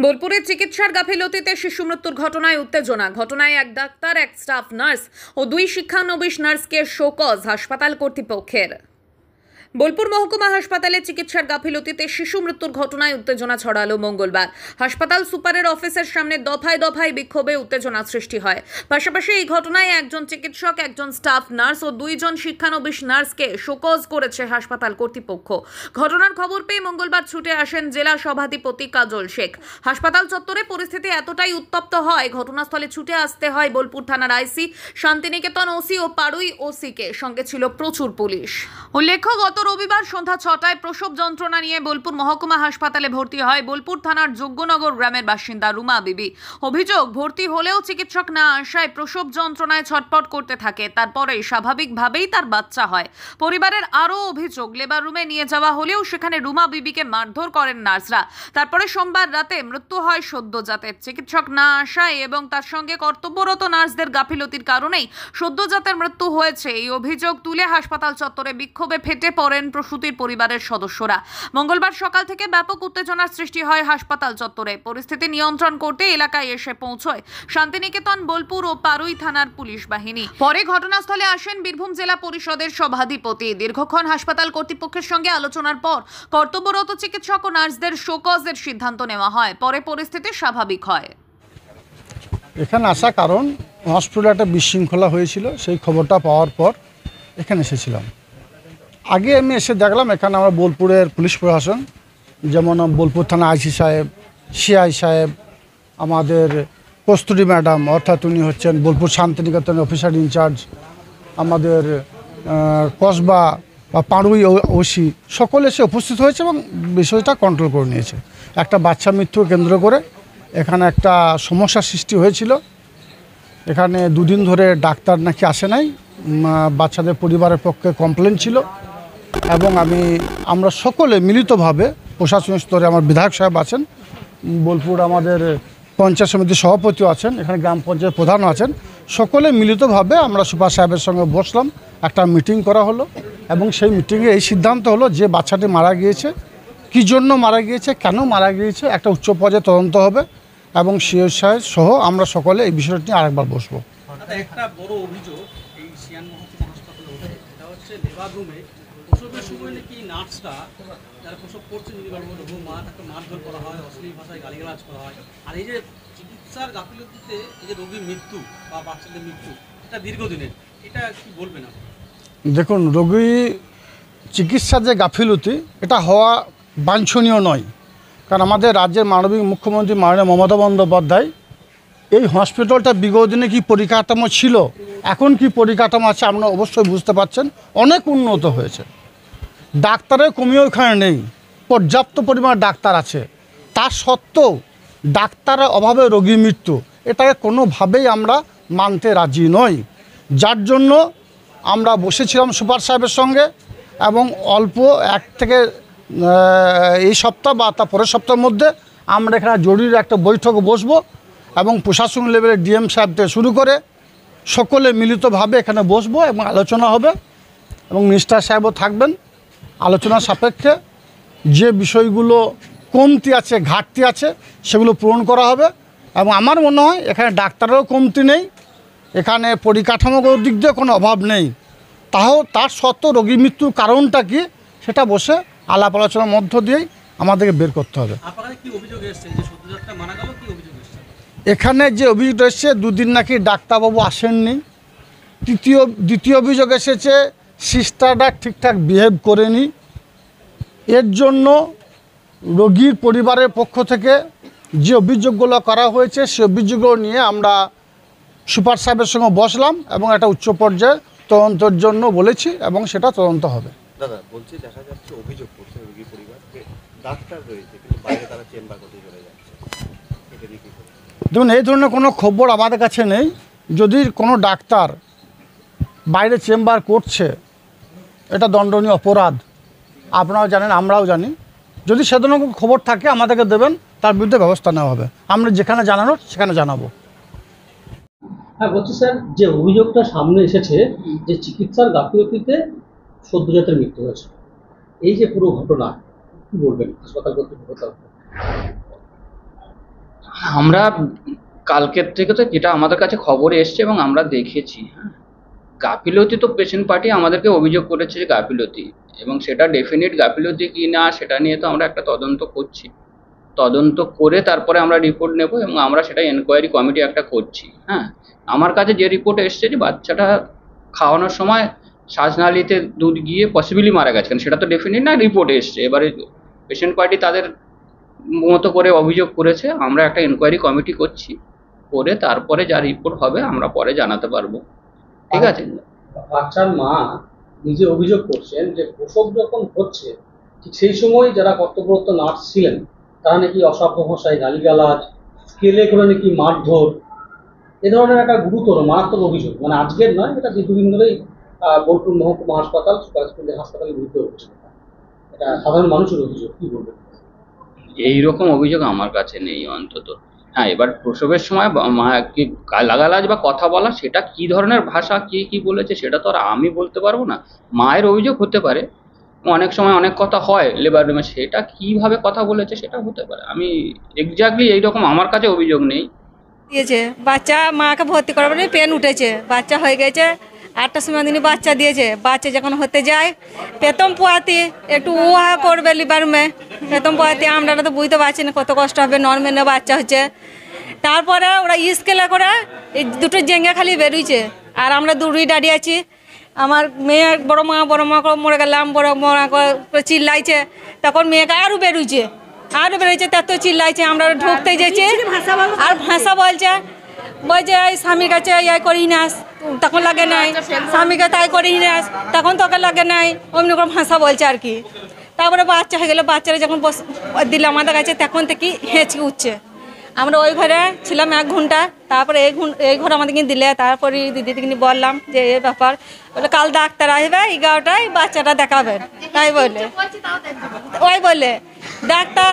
বোলপুরে চিকিৎসার গাফিলতিতে শিশু মৃত্যুর ঘটনায় এক ডাক্তার, এক স্টাফ নার্স ও দুই শিক্ষানবিশ নার্সকে শোকজ হাসপাতাল কর্তৃপক্ষের। বোলপুর মহকুমা হাসপাতালে চিকিৎসার গাফিলতিতে শিশু মৃত্যুর ঘটনায় উত্তেজনা ছড়ালো মঙ্গলবার। হাসপাতাল সুপারের অফিসের সামনে দফায় দফায় বিক্ষোভে উত্তেজনা সৃষ্টি হয়। পাশাপাশি এই ঘটনায় একজন চিকিৎসক, একজন স্টাফ নার্স ও দুইজন শিক্ষানবিশ নার্সকে শোকজ করেছে হাসপাতাল কর্তৃপক্ষ। ঘটনার খবর পেয়ে মঙ্গলবার ছুটে আসেন জেলা সভাধিপতি কাজল শেখ। হাসপাতাল চত্বরে পরিস্থিতি এতটাই উত্তপ্ত হয়, ঘটনাস্থলে ছুটে আসতে হয় বোলপুর থানার আইসি, শান্তিনিকেতন ওসি ও পাড়ুই ওসিকে। সঙ্গে ছিল প্রচুর পুলিশ। উল্লেখ্য, গত রবিবার সন্ধ্যা 6টায় প্রসব যন্ত্রণা নিয়ে বোলপুর মহকুমা হাসপাতালে ভর্তি হয় বোলপুর থানার যোগ্যনগর গ্রামের বাসিন্দা রুমা বিবি। অভিযোগ, ভর্তি হলেও চিকিৎসক না আসায় প্রসব যন্ত্রণায় ছটফট করতে থাকে। তারপরে স্বাভাবিকভাবেই তার বাচ্চা হয়। পরিবারের আরও অভিযোগ, লেবার রুমে নিয়ে যাওয়া হলেও সেখানে রুমা বিবিকে মারধর করেন নার্সরা। তারপরে সোমবার রাতে মৃত্যু হয় সদ্যজাতের। চিকিৎসক না আসায় এবং তার সঙ্গে কর্তব্যরত নার্সদের গাফিলতির কারণেই সদ্যজাতের মৃত্যু হয়েছে। এই অভিযোগ তুলে হাসপাতাল চত্বরে বিক্ষোভে ফেটে পড়েন প্রসূতির পরিবারের সদস্যরা। মঙ্গলবার সকাল থেকে ব্যাপক উত্তেজনার সৃষ্টি হয় হাসপাতাল চত্বরে। পরিস্থিতি নিয়ন্ত্রণ করতে এলাকায় এসে পৌঁছয় শান্তিনিকেতন, বোলপুর ও পাড়ুই থানার পুলিশ বাহিনী। পরে ঘটনাস্থলে আসেন বীরভূম জেলা পরিষদের সভাধিপতি। দীর্ঘক্ষণ হাসপাতাল কর্তৃপক্ষের সঙ্গে আলোচনার পর কর্তব্যরত চিকিৎসক ও নার্সদের শোকজের সিদ্ধান্ত নেওয়া হয়। পরে পরিস্থিতি স্বাভাবিক হয়। এখানে আসা কারণ হসপিটালে একটা বিশৃঙ্খলা হয়েছিল, সেই খবরটা পাওয়ার পর এখানে এসেছিলাম। আগে আমি এসে দেখলাম এখানে আমরা বোলপুরের পুলিশ প্রশাসন, যেমন বোলপুর থানা আইসি সাহেব, সিআই সাহেব, আমাদের কস্তুরী ম্যাডাম, অর্থাৎ উনি হচ্ছেন বোলপুর শান্তিনিকেতনের অফিসার ইনচার্জ, আমাদের কসবা বা পাড়ুই ওসি, সকলে এসে উপস্থিত হয়েছে এবং বিষয়টা কন্ট্রোল করে নিয়েছে। একটা বাচ্চা মৃত্যু কেন্দ্র করে এখানে একটা সমস্যার সৃষ্টি হয়েছিল। এখানে দুদিন ধরে ডাক্তার নাকি আসে নাই, বাচ্চাদের পরিবারের পক্ষে কমপ্লেন ছিল এবং আমরা সকলে মিলিতভাবে প্রশাসনিক স্তরে, আমার বিধায়ক সাহেব আছেন, বোলপুর আমাদের পঞ্চায়েত সমিতির সভাপতিও আছেন, এখানে গ্রাম পঞ্চায়েত প্রধানও আছেন, সকলে মিলিতভাবে আমরা সুপার সাহেবের সঙ্গে বসলাম, একটা মিটিং করা হলো এবং সেই মিটিংয়ে এই সিদ্ধান্ত হলো যে বাচ্চাটি মারা গিয়েছে, কী জন্য মারা গিয়েছে, কেন মারা গিয়েছে, একটা উচ্চ পর্যায়ে তদন্ত হবে এবং সিও সাহেব সহ আমরা সকলে এই বিষয়টি নিয়ে আরেকবার বসবো। একটা বড় অভিযোগ এই সিয়ান মহকুমা হাসপাতালে ওঠে, এটা হচ্ছে লেবার রুমে প্রসবের সময় নাকি নার্সরা যারা প্রসব করছেন লেবার রুমে তাকে মারধর করা হয়, অশ্লীল ভাষায় গালিগালাজ করা হয়। আর এই যে চিকিৎসার গাফিলতিতে এই যে রোগীর মৃত্যু বা বাচ্চাদের মৃত্যু, এটা দীর্ঘদিনের, এটা কি বলবেন আপনি? দেখুন, রোগী চিকিৎসার যে গাফিলতি, এটা হওয়া বাঞ্ছনীয় নয়। কারণ আমাদের রাজ্যের মাননীয় মুখ্যমন্ত্রী মাননীয় মমতা বন্দ্যোপাধ্যায় এই হসপিটালটা বিগত দিনে কী পরিকাঠামো ছিল, এখন কি পরিকাঠামো আছে আপনারা অবশ্যই বুঝতে পারছেন, অনেক উন্নত হয়েছে। ডাক্তারের কমিও এখানে নেই, পর্যাপ্ত পরিমাণ ডাক্তার আছে। তার সত্ত্বেও ডাক্তারের অভাবে রোগীর মৃত্যু, এটাকে কোনোভাবেই আমরা মানতে রাজি নই। যার জন্য আমরা বসেছিলাম সুপার সাহেবের সঙ্গে এবং অল্প এক থেকে এই সপ্তাহ বা তার পরের সপ্তাহের মধ্যে আমরা এখানে জরুরি একটা বৈঠক বসবো এবং প্রশাসন লেভেলের ডিএম সাহেব থেকে শুরু করে সকলে মিলিতভাবে এখানে বসবো এবং আলোচনা হবে এবং মিনিস্টার সাহেবও থাকবেন। আলোচনা সাপেক্ষে যে বিষয়গুলো কমতি আছে, ঘাটতি আছে, সেগুলো পূরণ করা হবে এবং আমার মনে হয় এখানে ডাক্তারেরও কমতি নেই, এখানে পরিকাঠামোগত দিক দিয়ে কোনো অভাব নেই। তার সত্ত্বেও রোগী মৃত্যুর কারণটা কি, সেটা বসে আলাপ আলোচনার মধ্য দিয়েই আমাদেরকে বের করতে হবে। এখানে যে অভিযোগ এসেছে, দুদিন নাকি ডাক্তারবাবু আসেননি। দ্বিতীয় অভিযোগ এসেছে সিস্টাররা ঠিকঠাক বিহেভ করেনি। এর জন্য রোগীর পরিবারের পক্ষ থেকে যে অভিযোগগুলো করা হয়েছে, সে অভিযোগগুলো নিয়ে আমরা সুপার সাহেবের সঙ্গে বসলাম এবং একটা উচ্চ পর্যায়ে তদন্তের জন্য বলেছি এবং সেটা তদন্ত হবে। দাদা বলছি, দেখা যাচ্ছে অভিযোগ করছে রোগী পরিবার যে ডাক্তার রয়েছে কিন্তু বাইরে তারা চেম্বার করতে চলে যাচ্ছে, এটা নিয়ে কি? দেখুন, এই ধরনের কোনো খবর আমাদের কাছে নেই। যদি কোনো ডাক্তার বাইরে চেম্বার করছে, এটা দণ্ডনীয় অপরাধ, আপনারাও জানেন, আমরাও জানি। যদি সে ধরনের খবর থাকে আমাদেরকে দেবেন, তার বিরুদ্ধে ব্যবস্থা নেওয়া হবে। আমরা যেখানে জানানোর সেখানে জানাবো। হ্যাঁ বলছি স্যার, যে অভিযোগটা সামনে এসেছে যে চিকিৎসার গাফিলতিতে সদ্যজাতের মৃত্যু হয়েছে, এই যে পুরো ঘটনা, কি বলবেন হাসপাতাল কর্তৃপক্ষ? আমরা কালকের থেকে তো যেটা আমাদের কাছে খবর এসছে এবং আমরা দেখেছি, হ্যাঁ, গাফিলতি তো পেশেন্ট পার্টি আমাদেরকে অভিযোগ করেছে যে গাফিলতি, এবং সেটা ডেফিনিট গাফিলতি কি না সেটা নিয়ে তো আমরা একটা তদন্ত করছি। তদন্ত করে তারপরে আমরা রিপোর্ট নেব এবং আমরা সেটা এনকোয়ারি কমিটি একটা করছি। হ্যাঁ, আমার কাছে যে রিপোর্ট এসছে যে বাচ্চাটা খাওয়ানোর সময় শ্বাসনালীতে দুধ গিয়ে পসিবলি মারা গেছে, সেটা তো ডেফিনিট না, রিপোর্ট এসছে। এবারে পেশেন্ট পার্টি তাদের মতো করে অভিযোগ করেছে, আমরা একটা এনকোয়ারি কমিটি করছি, করে তারপরে যা রিপোর্ট হবে আমরা পরে জানাতে পারবো। ঠিক আছে? বাচ্চার মা নিজে অভিযোগ করছেন যে প্রসব যখন হচ্ছে ঠিক সেই সময় যারা কর্তব্যরত নার্স ছিলেন তারা নাকি অসভ্য ভাষায় গালিগালাজ, স্কেলে করে নাকি মারধর, এ ধরনের একটা গুরুতর মারাত্মক অভিযোগ, মানে আজকের নয়, এটা দীর্ঘদিন ধরেই বোলপুর মহকুমা হাসপাতাল, সুপার হাসপাতালের বিরুদ্ধে হচ্ছে। এটা সাধারণ মানুষের অভিযোগ, কি বলবেন? এইরকম অভিযোগ আমার কাছে নেই অন্তত। হ্যাঁ, এবার প্রসবের সময় মা কি গালাগালাজ বা কথা বলা, সেটা কি ধরনের ভাষা, কে কি বলেছে সেটা তো আর আমি বলতে পারবো না। মায়ের অভিযোগ হতে পারে, অনেক সময় অনেক কথা হয় লেবার রুমে, সেটা কিভাবে কথা বলেছে সেটা হতে পারে। আমি এক্স্যাক্টলি এইরকম আমার কাছে অভিযোগ নেই। দিয়েছে বাচ্চা, মাকে ভর্তি করার পরে পেন উঠেছে, বাচ্চা হয়ে গেছে 8টার সময় দিনই বাচ্চা দিয়েছে। বাচ্চা যখন হতে যায় প্রথম পোয়াতি একটু উহা করবে লিবার রুমে, প্রথম পোয়াতি আমরা তো বুঝতে পারছি না কত কষ্ট হবে, নর্মালে বাচ্চা হচ্ছে। তারপরে ওরা স্কেলে করে এই দুটো জেঙ্গা খালি বেরোইছে, আর আমরা দূরেই দাঁড়িয়ে আছি। আমার মেয়ে বড় মা করে মরে গেলাম, বড় মা করে চিল্লাইছে, তখন মেয়েকে আরও বেরোইছে, তত চিল্লাইছে। আমরা ঢুকতে যেছি আর ভাষা বলছে এই স্বামীর কাছে ইয়াই করি নাস, তখন লাগে নাই, স্বামীকে তাই করি নাস, তখন তোকে লাগে নাই, অমনি করে ভাষা বলছে আর কি। তারপরে বাচ্চা হয়ে গেলো, বাচ্চারা যখন দিল আমাদের কাছে তখন থেকে হেঁচকে উঠছে। আমরা ওই ঘরে ছিলাম 1 ঘন্টা, তারপরে এই ঘরে আমাদেরকে দিলে, তারপরে দিদিকে বললাম যে এই ব্যাপার, বলে কাল ডাক্তার আসবে 11টায় বাচ্চাটা দেখাবেন, তাই বলে ডাক্তার